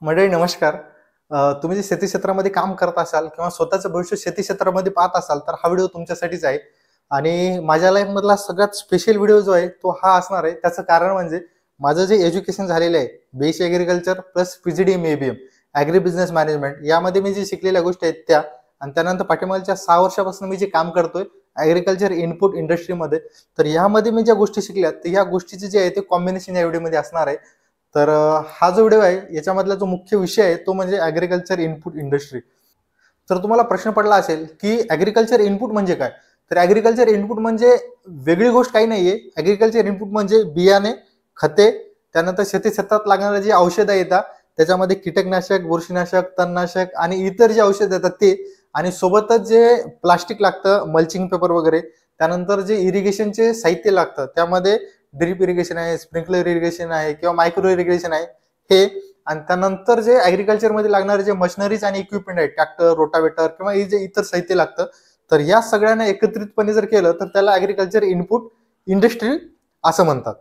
मंडळी नमस्कार. तुम्ही जे शेती क्षेत्रामध्ये काम करत असाल किंवा स्वतःचं भविष्य शेती क्षेत्रामध्ये पाहत असाल तर हा व्हिडिओ तुमच्यासाठीच आहे. आणि माझ्या लाईफमधला सगळ्यात स्पेशल व्हिडिओ जो आहे तो हा असणार आहे. त्याचं कारण म्हणजे माझं जे एज्युकेशन झालेलं आहे, BSc agriculture plus PGDM ABM agri business management, यामध्ये मी जे शिकलेल्या गोष्टी आहेत त्या, आणि त्यानंतर पाठीमागच्या 6 वर्षापासून मी जे काम करतोय ॲग्रिकल्चर इनपुट इंडस्ट्रीमध्ये, तर यामध्ये मी ज्या गोष्टी शिकल्या तर ह्या गोष्टीचे जे आहे ते कॉम्बिनेशन या व्हिडिओमध्ये असणार आहे. तर हा जो व्हिडिओ आहे याच्यामधला जो मुख्य विषय आहे तो म्हणजे ॲग्रिकल्चर इनपुट इंडस्ट्री. तर तुम्हाला प्रश्न पडला असेल की ॲग्रिकल्चर इनपुट म्हणजे काय? तर ॲग्रिकल्चर इनपुट म्हणजे वेगळी गोष्ट काही नाहीये. ॲग्रिकल्चर इनपुट म्हणजे बियाणे, खते, त्यानंतर शेती क्षेत्रात लागणारे जे औषधं येतात त्याच्यामध्ये कीटकनाशक, बुरशीनाशक, तणनाशक आणि इतर जे औषध येतात ते, आणि सोबतच जे प्लास्टिक लागतं, मल्चिंग पेपर वगैरे, त्यानंतर जे इरिगेशनचे साहित्य लागतं त्यामध्ये ड्रिप इरिगेशन आहे, स्प्रिंकलर इरिगेशन आहे किंवा मायक्रो इरिगेशन आहे हे, आणि त्यानंतर जे ॲग्रिकल्चर मध्ये लागणारे जे मशिनरीज आणि इक्विपमेंट आहेत, ट्रॅक्टर, रोटावेटर किंवा हे जे इतर साहित्य लागतं, तर या सगळ्यांना एकत्रितपणे जर केलं तर त्याला ॲग्रिकल्चर इनपुट इंडस्ट्री असं म्हणतात.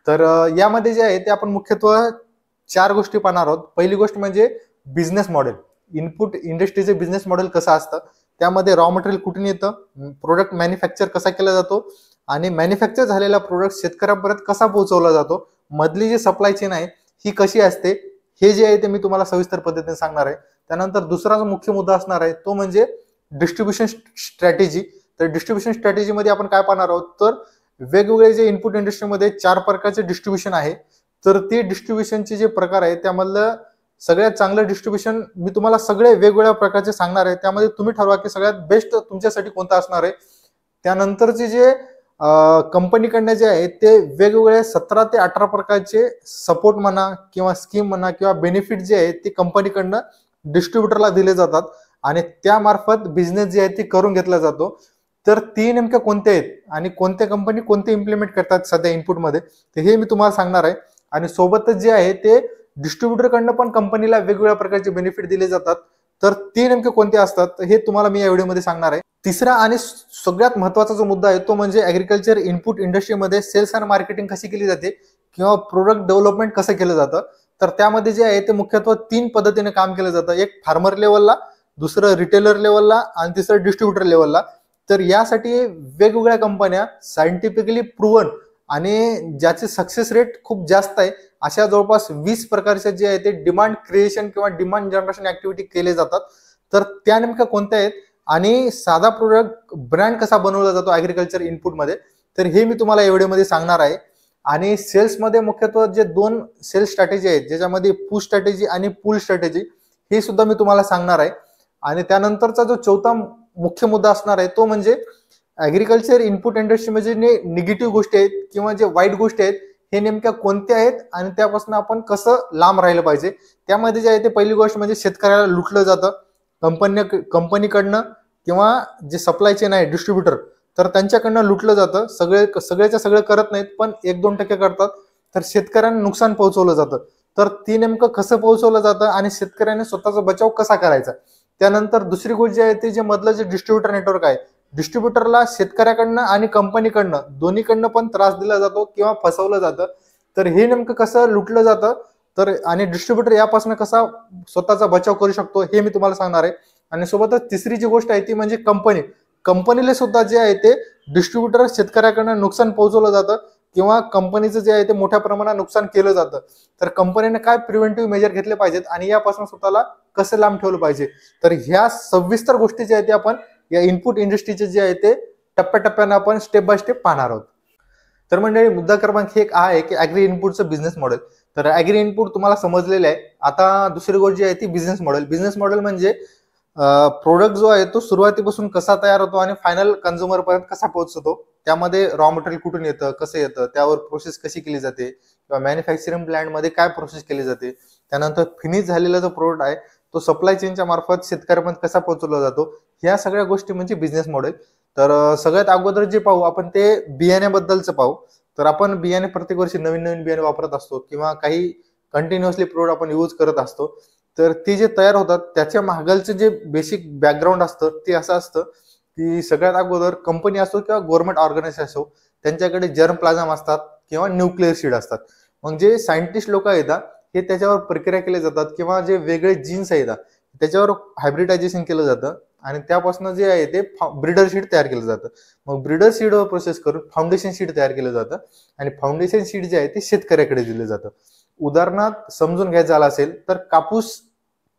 तर यामध्ये जे आहे ते आपण मुख्यत्वे 4 गोष्टी पाहणार आहोत. पहिली गोष्ट म्हणजे बिझनेस मॉडेल. इनपुट इंडस्ट्रीचे बिझनेस मॉडेल कसं असतं, त्यामध्ये रॉ मटेरियल कुठून येतं, प्रोडक्ट मॅन्युफॅक्चर कसा केला जातो, आणि मॅन्युफॅक्चर झालेला प्रोडक्ट शेतकऱ्यापर्यंत कसा पोहोचवला जातो, मधली जी सप्लाय चेन आहे ही कशी असते, हे जे आहे ते मी तुम्हाला सविस्तर पद्धतीने सांगणार आहे. त्यानंतर दुसरा जो मुख्य मुद्दा असणार आहे तो म्हणजे डिस्ट्रीब्युशन स्ट्रॅटेजी. तर डिस्ट्रीब्युशन स्ट्रॅटेजीमध्ये आपण काय पाहणार आहोत, तर वेगवेगळे जे इनपुट इंडस्ट्रीमध्ये 4 प्रकारचे डिस्ट्रीब्युशन आहे, तर ते डिस्ट्रीब्युशनचे जे प्रकार आहे त्यामधलं सगळ्यात चांगलं डिस्ट्रीब्युशन मी तुम्हाला सगळे वेगवेगळ्या प्रकारचे सांगणार आहे. त्यामध्ये तुम्ही ठरवा की सगळ्यात बेस्ट तुमच्यासाठी कोणता असणार आहे. त्यानंतरचे जे कंपनीकडनं जे आहे ते वेगवेगळे 17 ते 18 प्रकारचे सपोर्ट म्हणा किंवा स्कीम म्हणा किंवा बेनिफिट जे आहे ते कंपनीकडनं डिस्ट्रीब्युटरला दिले जातात आणि त्यामार्फत बिझनेस जे आहे ते करून घेतला जातो. तर ती नेमक्या कोणत्या आहेत आणि कोणत्या कंपनी कोणते इम्प्लिमेंट करतात सध्या इनपुटमध्ये, तर हे मी तुम्हाला सांगणार आहे. आणि सोबतच जे आहे ते डिस्ट्रीब्युटरकडनं पण कंपनीला वेगवेगळ्या प्रकारचे बेनिफिट दिले जातात. तर ते नेमके कोणते असतात हे तुम्हाला मी या व्हिडिओमध्ये सांगणार आहे. तिसरा आणि सगळ्यात महत्त्वाचा जो मुद्दा आहे तो म्हणजे ॲग्रिकल्चर इनपुट इंडस्ट्रीमध्ये सेल्स अँड मार्केटिंग कशी केली जाते किंवा प्रोडक्ट डेव्हलपमेंट कसं केलं जातं. तर त्यामध्ये जे आहे ते मुख्यत्वे 3 पद्धतीने काम केलं जातं. एक फार्मर लेवलला, दुसरं रिटेलर लेवलला आणि तिसरं डिस्ट्रीब्युटर लेवलला. तर यासाठी वेगवेगळ्या कंपन्या सायंटिफिकली प्रूव्हन आणि ज्याचे सक्सेस रेट खूप जास्त आहे अशा जवळपास 20 प्रकारचे जे आहे ते डिमांड क्रिएशन किंवा डिमांड जनरेशन ऍक्टिव्हिटी केले जातात. तर त्या नेमक्या कोणत्या आहेत आणि साधा प्रोडक्ट ब्रँड कसा बनवला जातो ॲग्रिकल्चर इनपुटमध्ये, तर हे मी तुम्हाला या व्हिडिओमध्ये सांगणार आहे. आणि सेल्समध्ये मुख्यत्वे जे 2 सेल्स स्ट्रॅटेजी आहेत ज्याच्यामध्ये पुश स्ट्रॅटेजी आणि पुल स्ट्रॅटेजी, हे सुद्धा मी तुम्हाला सांगणार आहे. आणि त्यानंतरचा जो चौथा मुख्य मुद्दा असणार आहे तो म्हणजे ॲग्रिकल्चर इनपुट इंडस्ट्रीमध्ये जे निगेटिव्ह गोष्टी आहेत किंवा जे वाईट गोष्टी आहेत हे नेमक्या कोणत्या आहेत आणि त्यापासून आपण कसं लांब राहिलं पाहिजे. त्यामध्ये जे आहे ते पहिली गोष्ट म्हणजे शेतकऱ्याला लुटलं जातं कंपनीकडनं किंवा जे सप्लाय चेन आहे डिस्ट्रीब्युटर, तर त्यांच्याकडनं लुटलं जातं. सगळेच्या सगळं करत नाहीत पण 1-2% करतात, तर शेतकऱ्यांना नुकसान पोहोचवलं जातं. तर ती नेमकं कसं पोहोचवलं जातं आणि शेतकऱ्याने स्वतःचा बचाव कसा करायचा. त्यानंतर दुसरी गोष्ट जी आहे ती जे मधलं जे डिस्ट्रीब्युटर नेटवर्क आहे, डिस्ट्रीब्युटरला शेतकऱ्याकडनं आणि कंपनीकडनं दोन्हीकडनं पण त्रास दिला जातो किंवा फसवलं जातं. तर हे नेमकं कसं लुटलं जातं, तर आणि डिस्ट्रीब्युटर यापासून कसा स्वतःचा बचाव करू शकतो हे मी तुम्हाला सांगणार आहे. आणि सोबतच तिसरी जी गोष्ट आहे ती म्हणजे कंपनीला सुद्धा जे आहे ते डिस्ट्रीब्युटर शेतकऱ्याकडनं नुकसान पोहोचवलं जातं किंवा कंपनीचं जे आहे ते मोठ्या प्रमाणात नुकसान केलं जातं. तर कंपनीने काय प्रिव्हेंटिव्ह मेजर घेतले पाहिजेत आणि यापासून स्वतःला कसं लांब ठेवलं पाहिजे. तर ह्या सविस्तर गोष्टी जे आहेत ते आपण या इनपुट इंडस्ट्रीचे जे आहे ते टप्प्याटप्प्यानं आपण स्टेप बाय स्टेप पाहणार आहोत. तर मंडळी मुद्दा क्रमांक 1 आहे की ॲग्री इनपुटचं बिझनेस मॉडेल. तर ॲग्री इनपुट तुम्हाला समजलेलं आहे. आता दुसरी गोष्ट जी आहे ती बिझनेस मॉडेल. बिझनेस मॉडेल म्हणजे प्रोडक्ट जो आहे तो सुरुवातीपासून कसा तयार होतो आणि फायनल कन्झ्युमर पर्यंत कसा पोहोचतो. त्यामध्ये रॉ मटेरियल कुठून येतं, कसं येतं, त्यावर प्रोसेस कशी केली जाते किंवा मॅन्युफॅक्चरिंग प्लांटमध्ये काय प्रोसेस केली जाते. त्यानंतर फिनिश झालेला जो प्रोडक्ट आहे तो सप्लाय चेनच्या मार्फत शेतकऱ्यापर्यंत कसा पोहोचवला जातो. ह्या सगळ्या गोष्टी म्हणजे बिझनेस मॉडेल. तर सगळ्यात अगोदर जे पाहू आपण ते बियाण्याबद्दलचं पाहू. तर आपण बियाणे प्रत्येक वर्षी नवीन नवीन बियाणे वापरत असतो किंवा काही कंटिन्युअसली प्रोडक्ट आपण यूज करत असतो. तर ते जे तयार होतात त्याच्या मागलचं जे बेसिक बॅकग्राऊंड असतं ते असं असतं की सगळ्यात अगोदर कंपनी असो किंवा गव्हर्नमेंट ऑर्गनायझेशन असो त्यांच्याकडे जर्म प्लाझम असतात किंवा न्यूक्लिअर सीड असतात. मग जे सायंटिस्ट लोक येतात हे त्याच्यावर प्रक्रिया केल्या जातात किंवा जे वेगळे जीन्स आहेत त्याच्यावर हायब्रिडायझेशन केलं जातं आणि त्यापासून जे आहे ते ब्रीडर सीड तयार केलं जातं. मग ब्रीडर सीडवर प्रोसेस करून फाउंडेशन सीड तयार केलं जातं आणि फाउंडेशन सीड जे आहे ते शेतकऱ्याकडे दिलं जातं. उदाहरणार्थ समजून घ्यायचं झालं असेल तर कापूस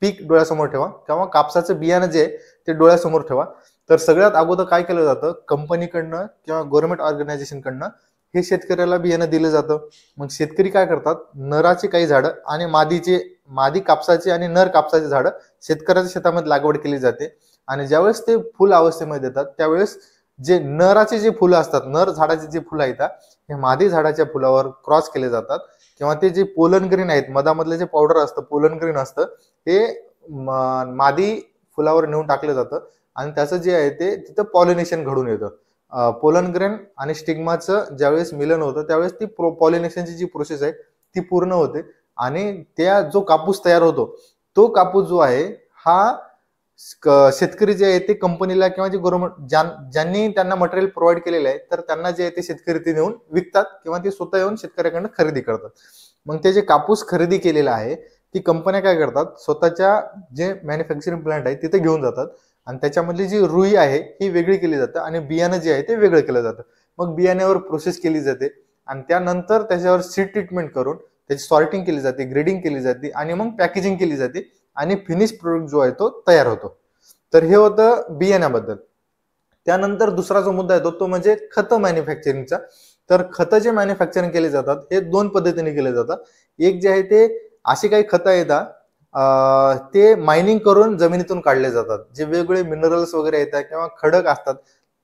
पीक डोळ्यासमोर ठेवा किंवा कापसाचं बियाणं जे आहे ते डोळ्यासमोर ठेवा. तर सगळ्यात अगोदर काय केलं जातं, कंपनीकडनं किंवा गव्हर्नमेंट ऑर्गनायझेशनकडनं हे शेतकऱ्याला बियाणं दिलं जातं. मग शेतकरी काय करतात, नराची काही झाडं आणि मादी कापसाची आणि नर कापसाची झाडं शेतकऱ्याच्या शेतामध्ये लागवड केली जाते आणि ज्यावेळेस ते फुल अवस्थेमध्ये येतात त्यावेळेस जे नराचे जे फुलं असतात, नर झाडाचे जे फुलं आहेत हे मादी झाडाच्या फुलावर क्रॉस केले जातात किंवा ते जे पोलन ग्रीन आहेत, मधामधले जे पावडर असतं पोलन ग्रीन असतं ते मादी फुलावर नेऊन टाकलं जातं आणि त्याचं जे आहे ते तिथं पॉलिनेशन घडून येतं. पोलन ग्रेन आणि स्टिग्माचं ज्यावेळेस मिलन होतं त्यावेळेस ती पॉलिनेशनची जी प्रोसेस आहे ती पूर्ण होते आणि त्या जो कापूस तयार होतो तो कापूस जो आहे हा शेतकरी जे आहे ते कंपनीला किंवा जे गव्हर्नमेंट ज्यांनी त्यांना मटेरियल प्रोव्हाइड केलेलं आहे तर त्यांना जे आहे ते शेतकरी ते नेऊन विकतात किंवा ते स्वतः येऊन शेतकऱ्याकडनं खरेदी करतात. मग ते जे कापूस खरेदी केलेला आहे ती कंपन्या काय करतात, स्वतःच्या जे मॅन्युफॅक्चरिंग प्लांट आहे तिथे घेऊन जातात आणि त्याच्यामधली जी रुई आहे ही वेगळी केली जातं आणि बियाणं जे आहे ते वेगळं केलं जातं. मग बियाण्यावर प्रोसेस केली जाते आणि त्यानंतर त्याच्यावर सीड ट्रीटमेंट करून त्याची सॉर्टिंग केली जाते, ग्रेडिंग केली जाते आणि मग पॅकेजिंग केली जाते आणि फिनिश प्रोडक्ट जो आहे तो तयार होतो. तर हे होतं बियाण्याबद्दल. त्यानंतर दुसरा जो मुद्दा येतो तो म्हणजे खतं मॅन्युफॅक्चरिंगचा. तर खतं जे मॅन्युफॅक्चरिंग केले जातात हे दोन पद्धतीने केले जातात. एक जे आहे ते अशी काही खतं येतात ते मायनिंग करून जमिनीतून काढले जातात. जे वेगवेगळे मिनरल्स वगैरे येतात किंवा खडक असतात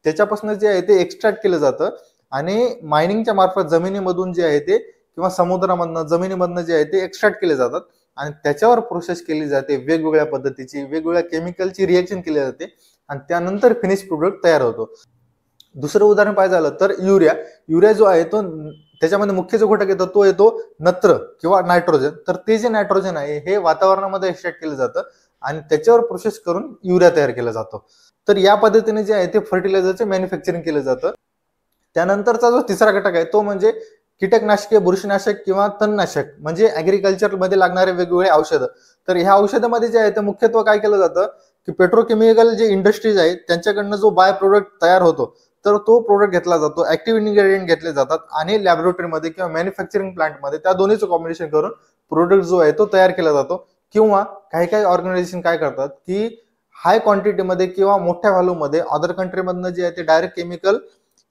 त्याच्यापासून जे आहे ते एक्स्ट्रॅक्ट केलं जातं आणि मायनिंगच्या मार्फत जमिनीमधून जे आहे ते किंवा समुद्रामधनं जमिनीमधनं जे आहे ते एक्स्ट्रॅक्ट केले जातात आणि त्याच्यावर प्रोसेस केली जाते, वेगवेगळ्या पद्धतीची वेगवेगळ्या केमिकलची रिएक्शन केली जाते आणि त्यानंतर फिनिश प्रोडक्ट तयार होतो. दुसरं उदाहरण पाहिजे झालं तर युरिया जो आहे तो त्याच्यामध्ये मुख्य जो घटक येतो तो येतो नत्र किंवा नायट्रोजन. तर ते जे नायट्रोजन आहे हे वातावरणामध्ये एक्स्ट्रॅक्ट केलं जातं आणि त्याच्यावर प्रोसेस करून युरिया तयार केला जातो. तर या पद्धतीने जे आहे ते फर्टिलायझरचे मॅन्युफॅक्चरिंग केलं जातं. त्यानंतरचा जो तिसरा घटक आहे तो म्हणजे कीटकनाशके, बुरशीनाशक किंवा तणनाशक म्हणजे ऍग्रिकल्चर मध्ये लागणारे वेगवेगळे औषधं. तर ह्या औषधामध्ये जे आहे ते मुख्यत्वे काय केलं जातं की पेट्रोकेमिकल जे इंडस्ट्रीज आहेत त्यांच्याकडनं जो बाय प्रोडक्ट तयार होतो तर तो प्रोडक्ट घेतला जातो, ऍक्टिव्ह इन्ग्रेडियंट घेतले जातात आणि लॅबोरेटरीमध्ये किंवा मॅन्युफॅक्चरिंग प्लांटमध्ये त्या दोन्हीचं कॉम्बिनेशन करून प्रोडक्ट जो आहे तो तयार केला जातो. किंवा काही काही ऑर्गनायझेशन काय करतात की हाय क्वांटिटीमध्ये किंवा मोठ्या व्हॅल्यूमध्ये अदर कंट्रीमधनं जे आहे ते डायरेक्ट केमिकल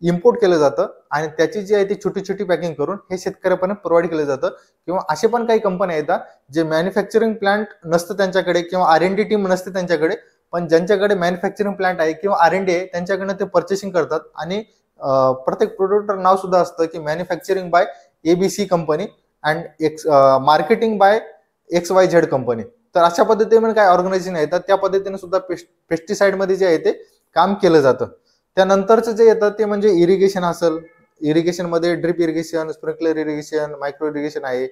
इम्पोर्ट केलं जातं आणि त्याची जी आहे ती छोटी छोटी पॅकिंग करून हे शेतकऱ्यापर्यंत प्रोव्हाइड केलं जातं. किंवा असे पण काही कंपन्या येतात जे मॅन्युफॅक्चरिंग प्लांट नसतं त्यांच्याकडे किंवा R&D टीम नसते त्यांच्याकडे, पण ज्यांच्याकडे मॅन्युफॅक्चरिंग प्लांट आहे किंवा R&D आहे त्यांच्याकडनं ते पर्चेसिंग करतात आणि प्रत्येक प्रोडक्टवर नाव सुद्धा असतं की manufacturing by ABC company and marketing by XYZ company. तर अशा पद्धतीने काय ऑर्गनायझेशन येतात त्या पद्धतीने सुद्धा पेस्टिसाइड मध्ये जे आहे ते काम केलं जातं. त्यानंतरचं जे येतं ते म्हणजे इरिगेशन असेल, इरिगेशन मध्ये drip irrigation, sprinkler irrigation, micro irrigation आहे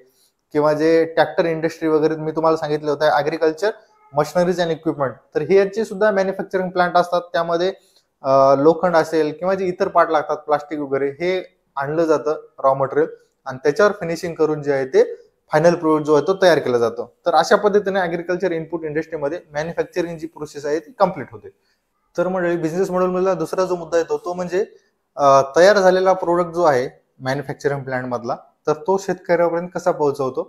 किंवा जे ट्रॅक्टर इंडस्ट्री वगैरे मी तुम्हाला सांगितलं होतं ऍग्रिकल्चर मशिनरीज अँड इक्विपमेंट. तर हे सुद्धा मॅन्युफॅक्चरिंग प्लांट असतात. त्यामध्ये लोखंड असेल किंवा जे इतर पार्ट लागतात प्लास्टिक वगैरे हे आणलं जातं रॉ मटेरियल आणि त्याच्यावर फिनिशिंग करून जे आहे ते फायनल प्रोडक्ट जो आहे तो तयार केला जातो. तर अशा पद्धतीने ऍग्रिकल्चर इनपुट इंडस्ट्रीमध्ये मॅन्युफॅक्चरिंग जी प्रोसेस आहे ती कम्प्लीट होते. तर मंडळी बिझनेस मॉडेल मधला दुसरा जो मुद्दा येतो तो म्हणजे तयार झालेला प्रोडक्ट जो आहे मॅन्युफॅक्चरिंग प्लांट मधला तर तो शेतकऱ्यापर्यंत कसा पोहोचवतो.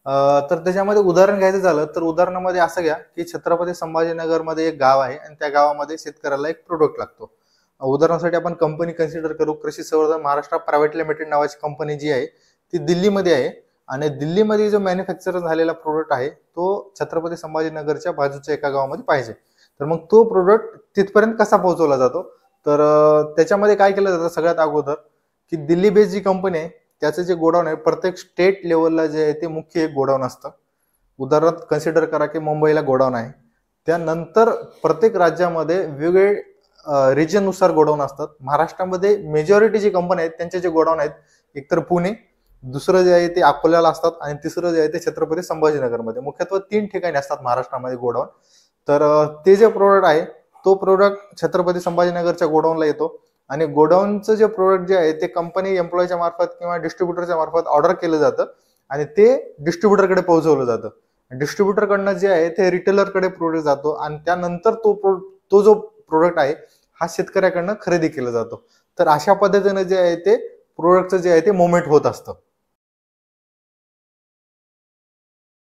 तर त्याच्यामध्ये उदाहरण घ्यायचं झालं तर उदाहरणामध्ये असं घ्या की छत्रपती संभाजीनगर मध्ये एक गाव आहे आणि त्या गावामध्ये शेतकऱ्याला एक प्रोडक्ट लागतो. उदाहरणासाठी आपण कंपनी कन्सिडर करू, कृषी संवर्धन महाराष्ट्र प्रायव्हेट लिमिटेड नावाची कंपनी जी आहे ती दिल्लीमध्ये आहे आणि दिल्लीमध्ये जो मॅन्युफॅक्चर झालेला प्रोडक्ट आहे तो छत्रपती संभाजीनगरच्या बाजूच्या एका गावामध्ये पाहिजे. तर मग तो प्रोडक्ट तिथपर्यंत कसा पोहोचवला जातो. तर त्याच्यामध्ये काय केलं जातं सगळ्यात अगोदर की दिल्ली बेस्ड जी कंपनी आहे त्याचं जे गोडाऊन आहे प्रत्येक स्टेट लेवलला जे आहे ते मुख्य एक गोडाऊन असतं. उदाहरणार्थ कन्सिडर करा की मुंबईला गोडाऊन आहे. त्यानंतर प्रत्येक राज्यामध्ये वेगवेगळे रिजन नुसार गोडाऊन असतात. महाराष्ट्रामध्ये मेजॉरिटी जी कंपनी आहेत त्यांचे जे गोडाऊन आहेत एकतर पुणे, दुसरं जे आहे ते अकोल्याला असतात आणि तिसरं जे आहे ते छत्रपती संभाजीनगरमध्ये. मुख्यत्वे 3 ठिकाणी असतात महाराष्ट्रामध्ये गोडाऊन. तर ते जे प्रोडक्ट आहे तो प्रोडक्ट छत्रपती संभाजीनगरच्या गोडाऊनला येतो आणि गोडाऊनचं जे प्रोडक्ट जे आहे ते कंपनी एम्प्लॉयच्या मार्फत किंवा डिस्ट्रीब्युटरच्या मार्फत ऑर्डर केलं जातं आणि ते डिस्ट्रीब्युटरकडे पोहोचवलं जातं. डिस्ट्रीब्युटरकडनं जे आहे ते रिटेलरकडे प्रोडक्ट जातो आणि त्यानंतर तो जो प्रोडक्ट आहे हा शेतकऱ्याकडनं खरेदी केला जातो. तर अशा पद्धतीने जे आहे ते प्रोडक्टचं जे आहे ते मुवमेंट होत असतं.